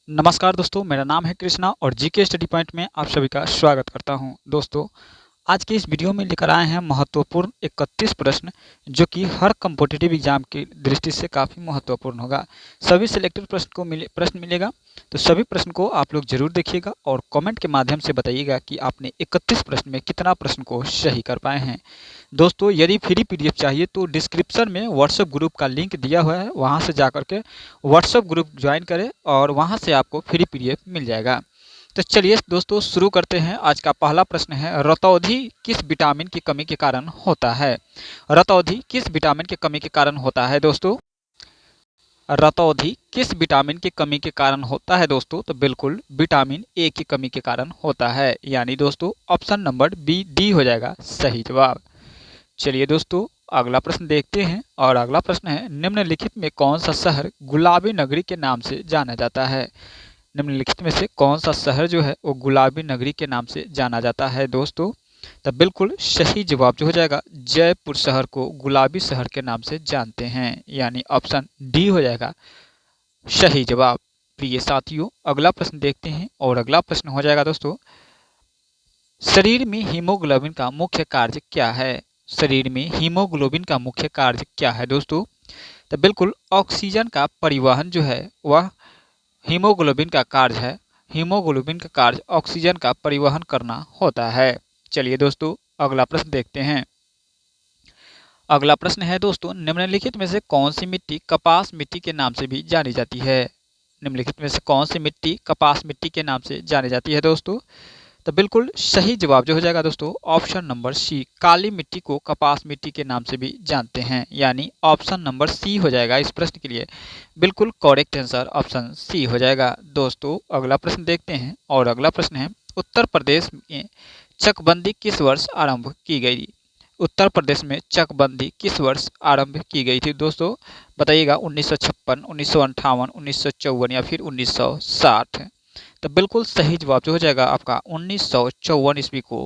नमस्कार दोस्तों, मेरा नाम है कृष्णा और जीके स्टडी पॉइंट में आप सभी का स्वागत करता हूं। दोस्तों, आज के इस वीडियो में लेकर आए हैं महत्वपूर्ण 31 प्रश्न, जो कि हर कॉम्पिटिटिव एग्जाम की दृष्टि से काफ़ी महत्वपूर्ण होगा। सभी सिलेक्टेड प्रश्न मिलेगा, तो सभी प्रश्न को आप लोग जरूर देखिएगा और कमेंट के माध्यम से बताइएगा कि आपने 31 प्रश्न में कितना प्रश्न को सही कर पाए हैं। दोस्तों, यदि फ्री पीडीएफ चाहिए तो डिस्क्रिप्शन में व्हाट्सएप ग्रुप का लिंक दिया हुआ है, वहां से जाकर के व्हाट्सएप ग्रुप ज्वाइन करें और वहां से आपको फ्री पीडीएफ मिल जाएगा। तो चलिए दोस्तों, शुरू करते हैं। आज का पहला प्रश्न है, रतौंधी किस विटामिन की कमी के कारण होता है? रतौंधी किस विटामिन की कमी के कारण होता है दोस्तों? रतौंधी किस विटामिन की कमी के कारण होता है दोस्तों? तो बिल्कुल विटामिन ए की कमी के कारण होता है, यानी दोस्तों ऑप्शन नंबर बी डी हो जाएगा सही जवाब। चलिए दोस्तों, अगला प्रश्न देखते हैं और अगला प्रश्न है, निम्नलिखित में कौन सा शहर गुलाबी नगरी के नाम से जाना जाता है? निम्नलिखित में से कौन सा शहर जो है वो गुलाबी नगरी के नाम से जाना जाता है दोस्तों? तो बिल्कुल सही जवाब जो हो जाएगा, जयपुर शहर को गुलाबी शहर के नाम से जानते हैं, यानी ऑप्शन डी हो जाएगा सही जवाब। प्रिय साथियों, अगला प्रश्न देखते हैं और अगला प्रश्न हो जाएगा दोस्तों, शरीर में हीमोग्लोबिन का मुख्य कार्य क्या है? शरीर में हीमोग्लोबिन का मुख्य कार्य क्या है दोस्तों? तो बिल्कुल ऑक्सीजन का परिवहन जो है वह हीमोग्लोबिन का कार्य है। हीमोग्लोबिन का कार्य ऑक्सीजन का परिवहन करना होता है। चलिए दोस्तों, अगला प्रश्न देखते हैं। अगला प्रश्न है दोस्तों, निम्नलिखित में से कौन सी मिट्टी कपास मिट्टी के नाम से भी जानी जाती है? निम्नलिखित में से कौन सी मिट्टी कपास मिट्टी के नाम से जानी जाती है दोस्तों? तो बिल्कुल सही जवाब जो हो जाएगा दोस्तों, ऑप्शन नंबर सी, काली मिट्टी को कपास मिट्टी के नाम से भी जानते हैं, यानी ऑप्शन नंबर सी हो जाएगा इस प्रश्न के लिए बिल्कुल करेक्ट आंसर ऑप्शन सी हो जाएगा। दोस्तों, अगला प्रश्न देखते हैं और अगला प्रश्न है, उत्तर प्रदेश में चकबंदी किस वर्ष आरंभ की गई? उत्तर प्रदेश में चकबंदी किस वर्ष आरंभ की गई थी दोस्तों? बताइएगा, 1956, 1958, 1954 या फिर 1960? तो बिल्कुल सही जवाब जो हो जाएगा आपका 1954 ईस्वी को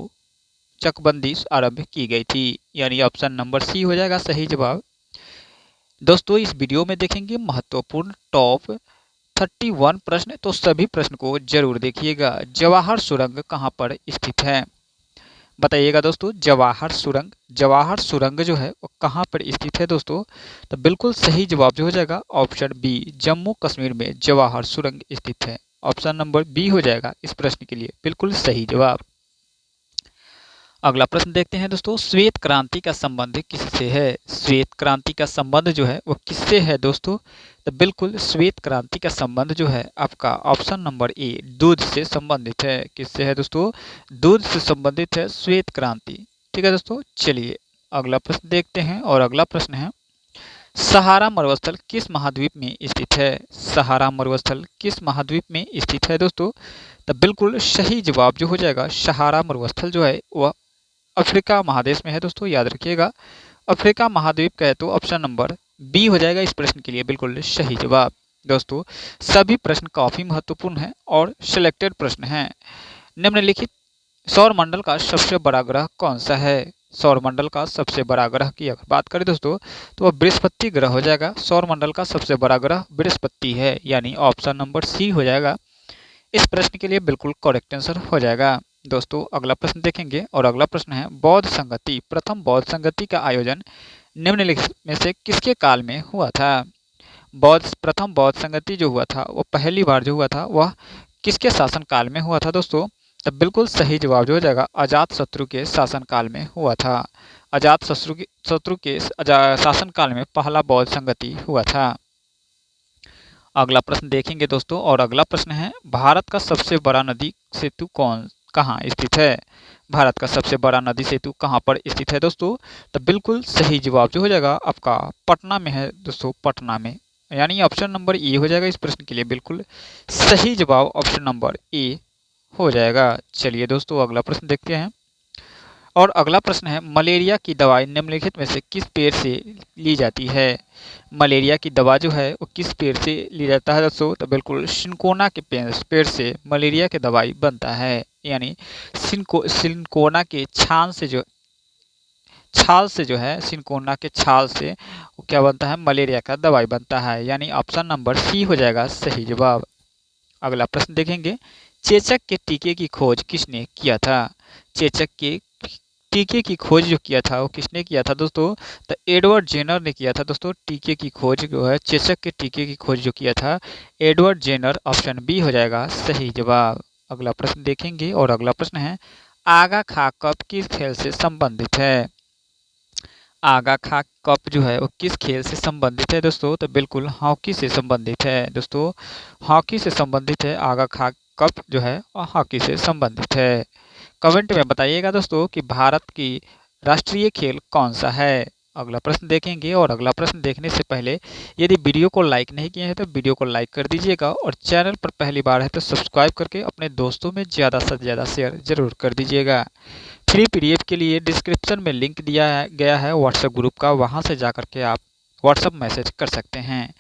चकबंदी आरंभ की गई थी, यानी ऑप्शन नंबर सी हो जाएगा सही जवाब। दोस्तों, इस वीडियो में देखेंगे महत्वपूर्ण टॉप 31 प्रश्न, तो सभी प्रश्न को जरूर देखिएगा। जवाहर सुरंग कहाँ पर स्थित है? बताइएगा दोस्तों, जवाहर सुरंग जो है वो कहाँ पर स्थित है दोस्तों? तो बिल्कुल सही जवाब जो हो जाएगा ऑप्शन बी, जम्मू कश्मीर में जवाहर सुरंग स्थित है। ऑप्शन नंबर बी हो जाएगा इस प्रश्न के लिए बिल्कुल सही जवाब। अगला प्रश्न देखते हैं दोस्तों, श्वेत क्रांति का संबंध किससे है? श्वेत क्रांति का संबंध जो है वो किससे है दोस्तों? तो बिल्कुल श्वेत क्रांति का संबंध जो है आपका ऑप्शन नंबर ए, दूध से संबंधित है। किससे है दोस्तों? दूध से संबंधित है श्वेत क्रांति। ठीक है दोस्तों, चलिए अगला प्रश्न देखते हैं और अगला प्रश्न है, सहारा मरुस्थल किस महाद्वीप में स्थित है? सहारा मरुस्थल किस महाद्वीप में स्थित है दोस्तों? तो बिल्कुल सही जवाब जो हो जाएगा, सहारा मरुस्थल जो है वह अफ्रीका महादेश में है दोस्तों, याद रखिएगा। अफ्रीका महाद्वीप का है तो ऑप्शन नंबर बी हो जाएगा इस प्रश्न के लिए बिल्कुल सही जवाब। दोस्तों, सभी प्रश्न काफी महत्वपूर्ण हैं और सिलेक्टेड प्रश्न हैं। निम्नलिखित सौरमंडल का सबसे बड़ा ग्रह कौन सा है? सौरमंडल का सबसे बड़ा ग्रह की अगर बात करें दोस्तों, तो वह बृहस्पति ग्रह हो जाएगा। सौरमंडल का सबसे बड़ा ग्रह बृहस्पति है, यानी ऑप्शन नंबर सी हो जाएगा इस प्रश्न के लिए बिल्कुल करेक्ट आंसर हो जाएगा। दोस्तों, अगला प्रश्न देखेंगे और अगला प्रश्न है, बौद्ध संगति, प्रथम बौद्ध संगति का आयोजन निम्नलिखित में से किसके काल में हुआ था? प्रथम बौद्ध संगति जो हुआ था वो पहली बार जो हुआ था वह किसके शासन काल में हुआ था दोस्तों? तब बिल्कुल सही जवाब जो हो जाएगा, अजात शत्रु के शासन काल में हुआ था। अजात शत्रु के शासन काल में पहला बौद्ध संगति हुआ था। अगला प्रश्न देखेंगे दोस्तों और अगला प्रश्न है, भारत का सबसे बड़ा नदी सेतु कहाँ स्थित है? भारत का सबसे बड़ा नदी सेतु कहाँ पर स्थित है दोस्तों? तो बिल्कुल सही जवाब जो हो जाएगा आपका पटना में है दोस्तों, पटना में, यानी ऑप्शन नंबर ए हो जाएगा इस प्रश्न के लिए बिल्कुल सही जवाब ऑप्शन नंबर ए हो जाएगा। चलिए दोस्तों, अगला प्रश्न देखते हैं और अगला प्रश्न है, मलेरिया की दवाई निम्नलिखित में से किस पेड़ से ली जाती है? मलेरिया की दवा जो है वो किस पेड़ से ली जाता है दोस्तों? तो बिल्कुल सिनकोना के पेड़ से मलेरिया की दवाई बनता है, यानी सिनकोना के छाल से जो है, सिनकोना के छाल से वो क्या बनता है? मलेरिया का दवाई बनता है, यानी ऑप्शन नंबर सी हो जाएगा सही जवाब। अगला प्रश्न देखेंगे, चेचक के टीके की खोज किसने किया था? चेचक के टीके की खोज जो किया था वो किसने किया था दोस्तों? तो एडवर्ड जेनर ने किया था दोस्तों। टीके की खोज जो है, चेचक के टीके की खोज जो किया था एडवर्ड जेनर, ऑप्शन बी हो जाएगा सही जवाब। अगला प्रश्न देखेंगे और अगला प्रश्न है, आगा खा कप किस खेल से संबंधित है? आगा खा कप जो है वो किस खेल से संबंधित है दोस्तों? तो बिल्कुल हॉकी से संबंधित है दोस्तों। हॉकी से संबंधित है, आगा खा कप जो है वो हॉकी से संबंधित है। कमेंट में बताइएगा दोस्तों कि भारत की राष्ट्रीय खेल कौन सा है। अगला प्रश्न देखेंगे और अगला प्रश्न देखने से पहले यदि वीडियो को लाइक नहीं किए हैं तो वीडियो को लाइक कर दीजिएगा और चैनल पर पहली बार है तो सब्सक्राइब करके अपने दोस्तों में ज़्यादा से ज़्यादा शेयर जरूर कर दीजिएगा। फ्री पीडीएफ के लिए डिस्क्रिप्शन में लिंक दिया गया है व्हाट्सएप ग्रुप का, वहां से जा करके आप व्हाट्सएप मैसेज कर सकते हैं।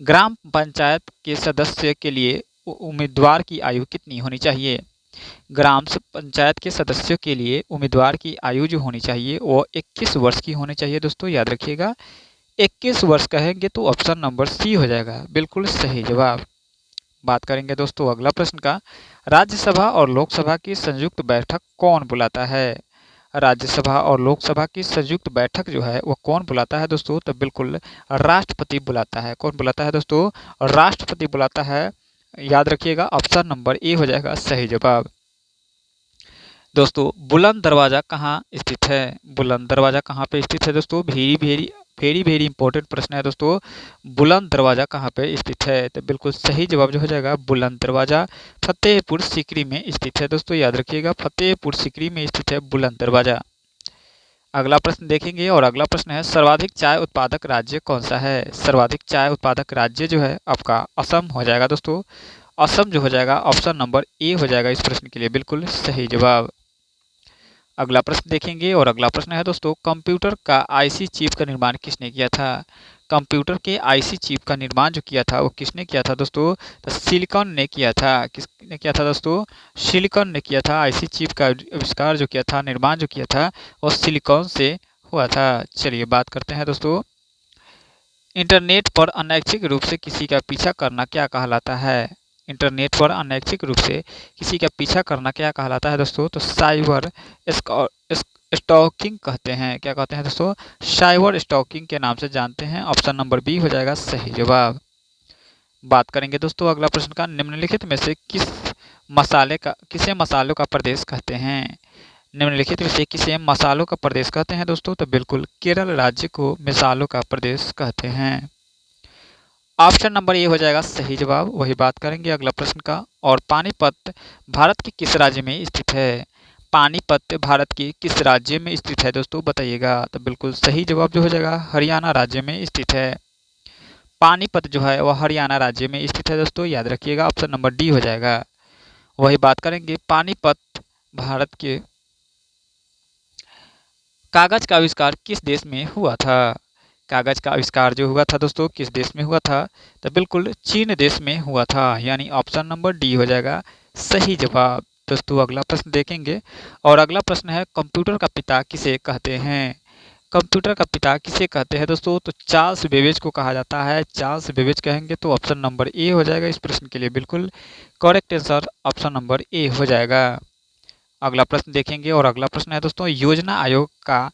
ग्राम पंचायत के सदस्य के लिए उम्मीदवार की आयु कितनी होनी चाहिए? ग्राम पंचायत के सदस्यों के लिए उम्मीदवार की आयु जो होनी चाहिए वो 21 वर्ष की होनी चाहिए दोस्तों, याद रखिएगा। 21 वर्ष कहेंगे तो ऑप्शन नंबर सी हो जाएगा बिल्कुल सही जवाब। बात करेंगे दोस्तों अगला प्रश्न का, राज्यसभा और लोकसभा की संयुक्त बैठक कौन बुलाता है? राज्यसभा और लोकसभा की संयुक्त बैठक जो है वो कौन बुलाता है दोस्तों? तो बिल्कुल राष्ट्रपति बुलाता है। कौन बुलाता है दोस्तों? राष्ट्रपति बुलाता है, याद रखिएगा। ऑप्शन नंबर ए हो जाएगा सही जवाब। दोस्तों बुलंद दरवाज़ा कहाँ स्थित है? बुलंद दरवाज़ा कहाँ पे स्थित है दोस्तों? वेरी इंपॉर्टेंट प्रश्न है दोस्तों। बुलंद दरवाज़ा कहाँ पे स्थित है? तो बिल्कुल सही जवाब जो हो जाएगा बुलंद दरवाज़ा फतेहपुर सीकरी में स्थित है दोस्तों, याद रखिएगा। फतेहपुर सीकरी में स्थित है बुलंद दरवाज़ा। अगला प्रश्न देखेंगे और अगला प्रश्न है, सर्वाधिक चाय उत्पादक राज्य कौन सा है? सर्वाधिक चाय उत्पादक राज्य जो है आपका असम हो जाएगा दोस्तों। असम जो हो जाएगा ऑप्शन नंबर ए हो जाएगा इस प्रश्न के लिए बिल्कुल सही जवाब। अगला प्रश्न देखेंगे और अगला प्रश्न है दोस्तों, कंप्यूटर का आईसी चिप का निर्माण किसने किया था? कंप्यूटर के आईसी चिप का निर्माण जो किया था वो किसने किया था दोस्तों? तो सिलिकॉन ने किया था। किसने किया था दोस्तों? सिलिकॉन ने किया था। आईसी चिप का आविष्कार जो किया था, निर्माण जो किया था वो सिलिकॉन से हुआ था। चलिए बात करते हैं दोस्तों, इंटरनेट पर अनैच्छिक रूप से किसी का पीछा करना क्या कहलाता है? इंटरनेट पर अनैच्छिक रूप से किसी का पीछा करना क्या कहलाता है दोस्तों? तो साइबर स्टॉकिंग कहते हैं। क्या कहते हैं दोस्तों? साइबर स्टॉकिंग के नाम से जानते हैं। ऑप्शन नंबर बी हो जाएगा सही जवाब। बात करेंगे दोस्तों अगला प्रश्न का, निम्नलिखित में से किसे मसालों का प्रदेश कहते हैं? निम्नलिखित में से किसे मसालों का प्रदेश कहते हैं दोस्तों? तो बिल्कुल केरल राज्य को मसालों का प्रदेश कहते हैं। ऑप्शन नंबर ए हो जाएगा सही जवाब। वही बात करेंगे अगला प्रश्न का, और पानीपत भारत के किस राज्य में स्थित है? पानीपत भारत के किस राज्य में स्थित है दोस्तों, बताइएगा। तो बिल्कुल सही जवाब जो हो जाएगा हरियाणा राज्य में स्थित है। पानीपत जो है वह हरियाणा राज्य में स्थित है दोस्तों, याद रखिएगा। ऑप्शन नंबर डी हो जाएगा। वही बात करेंगे, पानीपत भारत के कागज का आविष्कार किस देश में हुआ था? कागज का आविष्कार जो हुआ था दोस्तों किस देश में हुआ था? तो बिल्कुल चीन देश में हुआ था, यानी ऑप्शन नंबर डी हो जाएगा सही जवाब। दोस्तों अगला प्रश्न देखेंगे और अगला प्रश्न है, कंप्यूटर का पिता किसे कहते हैं? कंप्यूटर का पिता किसे कहते हैं दोस्तों? तो चार्ल्स बेबेज को कहा जाता है। चार्ल्स बेबेज कहेंगे तो ऑप्शन नंबर ए हो जाएगा इस प्रश्न के लिए बिल्कुल correct answer option number A हो जाएगा। अगला प्रश्न देखेंगे और अगला प्रश्न है दोस्तों, योजना आयोग का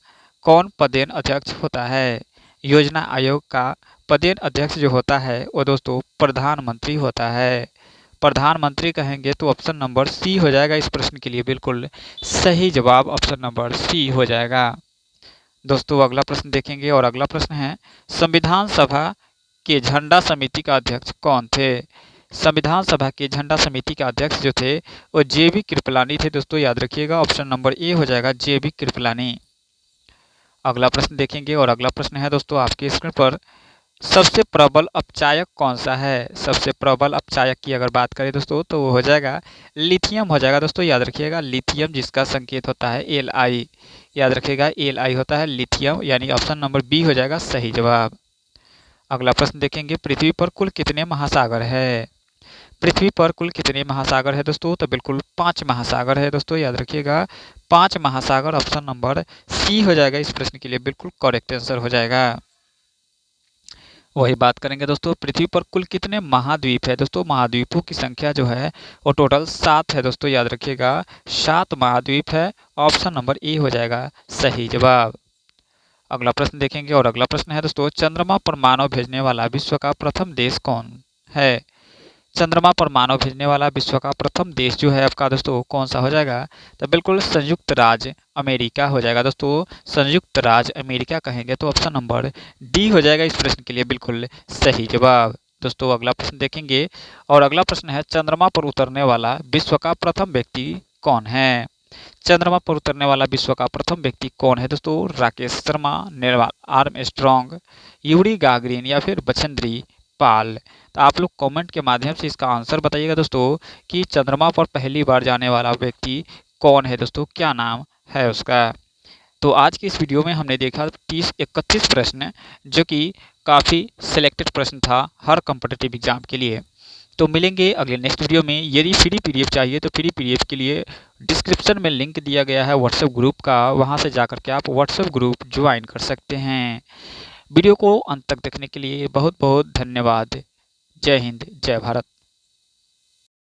कौन पदेन अध्यक्ष होता है? योजना आयोग का पदेन अध्यक्ष जो होता है वो दोस्तों प्रधानमंत्री होता है। प्रधानमंत्री कहेंगे तो ऑप्शन नंबर सी हो जाएगा इस प्रश्न के लिए बिल्कुल सही जवाब। ऑप्शन नंबर सी हो जाएगा। दोस्तों अगला प्रश्न देखेंगे और अगला प्रश्न है, संविधान सभा के झंडा समिति का अध्यक्ष कौन थे? संविधान सभा के झंडा समिति के अध्यक्ष जो थे वो जेबी कृपलानी थे दोस्तों, याद रखिएगा। ऑप्शन नंबर ए हो जाएगा जेबी कृपलानी। अगला प्रश्न देखेंगे और अगला प्रश्न है दोस्तों आपके स्क्रीन पर, सबसे प्रबल अपचायक कौन सा है? सबसे प्रबल अपचायक की अगर बात करें दोस्तों तो वो हो जाएगा लिथियम हो जाएगा दोस्तों, याद रखिएगा। लिथियम जिसका संकेत होता है Li, याद रखिएगा Li होता है लिथियम, यानी ऑप्शन नंबर बी हो जाएगा सही जवाब। अगला प्रश्न देखेंगे, पृथ्वी पर कुल कितने महासागर है? पृथ्वी पर कुल कितने महासागर है दोस्तों? तो बिल्कुल 5 महासागर है दोस्तों, याद रखिएगा 5 महासागर। ऑप्शन नंबर सी हो जाएगा इस प्रश्न के लिए बिल्कुल करेक्ट आंसर हो जाएगा। वही बात करेंगे दोस्तों, पृथ्वी पर कुल कितने महाद्वीप है। दोस्तों महाद्वीपों की संख्या जो है वो टोटल 7 है। दोस्तों याद रखिएगा 7 महाद्वीप है। ऑप्शन नंबर ए हो जाएगा सही जवाब। अगला प्रश्न देखेंगे और अगला प्रश्न है दोस्तों, चंद्रमा पर मानव भेजने वाला विश्व का प्रथम देश कौन है। चंद्रमा पर मानव भेजने वाला विश्व का प्रथम देश जो है आपका दोस्तों कौन सा हो जाएगा। तो बिल्कुल संयुक्त राज्य अमेरिका हो जाएगा। दोस्तों संयुक्त राज्य अमेरिका कहेंगे तो ऑप्शन नंबर डी हो जाएगा इस प्रश्न के लिए बिल्कुल सही जवाब। दोस्तों अगला प्रश्न देखेंगे और अगला प्रश्न है, चंद्रमा पर उतरने वाला विश्व का प्रथम व्यक्ति कौन है। चंद्रमा पर उतरने वाला विश्व का प्रथम व्यक्ति कौन है। दोस्तों Rakesh Sharma, Neil Armstrong, Yuri Gagarin या फिर बछेंद्री पाल। तो आप लोग कमेंट के माध्यम से इसका आंसर बताइएगा दोस्तों कि चंद्रमा पर पहली बार जाने वाला व्यक्ति कौन है। दोस्तों क्या नाम है उसका। तो आज की इस वीडियो में हमने देखा 31 प्रश्न, जो कि काफ़ी सिलेक्टेड प्रश्न था हर कॉम्पिटिटिव एग्जाम के लिए। तो मिलेंगे अगले नेक्स्ट वीडियो में। यदि फ्री पीडीएफ चाहिए तो फ्री पीडीएफ के लिए डिस्क्रिप्शन में लिंक दिया गया है व्हाट्सएप ग्रुप का, वहां से जाकर के आप व्हाट्सएप ग्रुप ज्वाइन कर सकते हैं। वीडियो को अंत तक देखने के लिए बहुत बहुत धन्यवाद। जय हिंद, जय भारत।